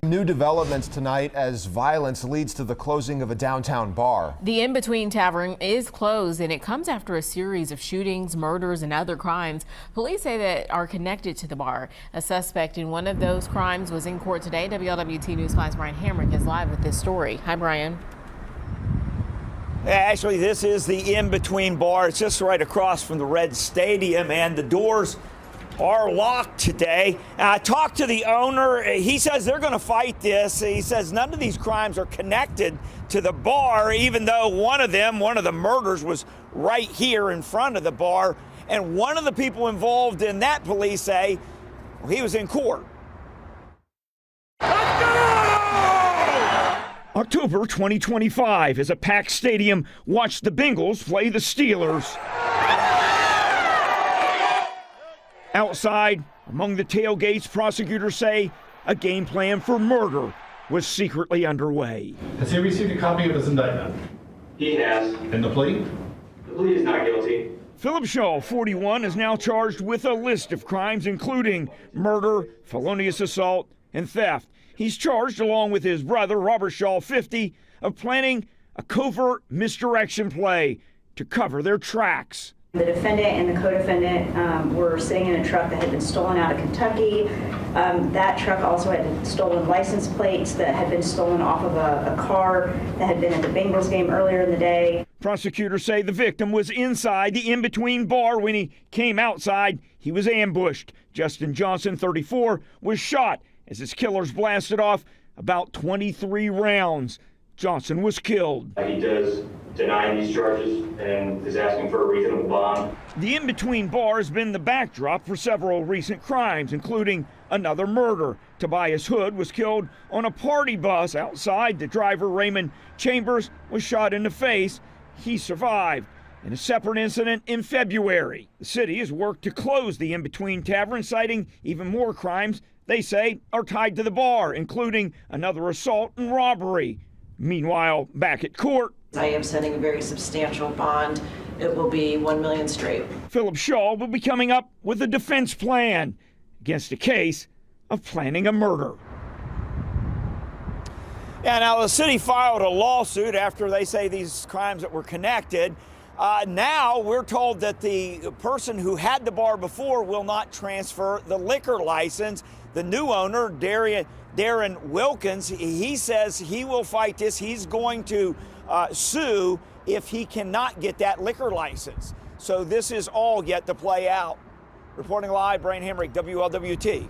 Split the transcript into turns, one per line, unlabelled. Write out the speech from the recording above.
New developments tonight as violence leads to the closing of a downtown bar.
The In-Between Tavern is closed, and it comes after a series of shootings, murders, and other crimes police say that are connected to the bar. A suspect in one of those crimes was in court today. WLWT News 5's Brian Hamrick is live with this story. Hi, Brian.
Actually, this is the In-Between bar. It's just right across from the Red Stadium, and the doors are locked today. I talked to the owner. He says they're going to fight this. He says none of these crimes are connected to the bar, even though one of the murders was right here in front of the bar. And one of the people involved in that, police say, well, he was in court. Let's go! October 2025, as a packed stadium watched the Bengals play the Steelers. Outside, among the tailgates, prosecutors say a game plan for murder was secretly underway.
Has he received a copy of his indictment?
He has.
And the plea?
The plea is not guilty.
Philip Shaw, 41, is now charged with a list of crimes, including murder, felonious assault, and theft. He's charged, along with his brother, Robert Shaw, 50, of planning a covert misdirection play to cover their tracks.
The defendant and the co-defendant were sitting in a truck that had been stolen out of Kentucky. That truck also had stolen license plates that had been stolen off of a car that had been at the Bengals game earlier in the day.
Prosecutors say the victim was inside the In-Between bar. When he came outside, he was ambushed. Justin Johnson, 34, was shot as his killers blasted off about 23 rounds. Johnson was killed.
He does deny these charges and is asking for a reasonable bond.
The In-Between bar has been the backdrop for several recent crimes, including another murder. Tobias Hood was killed on a party bus outside. The driver, Raymond Chambers, was shot in the face. He survived. In a separate incident in February, the city has worked to close the In-Between Tavern, citing even more crimes they say are tied to the bar, including another assault and robbery. Meanwhile, back at court,
I am setting a very substantial bond. It will be $1 million straight.
Philip Shaw will be coming up with a defense plan against a case of planning a murder. Yeah, now the city filed a lawsuit after they say these crimes that were connected. Now we're told that the person who had the bar before will not transfer the liquor license. The new owner, Darren Wilkins, he says he will fight this. He's going to sue if he cannot get that liquor license. So this is all yet to play out. Reporting live, Brian Hamrick, WLWT.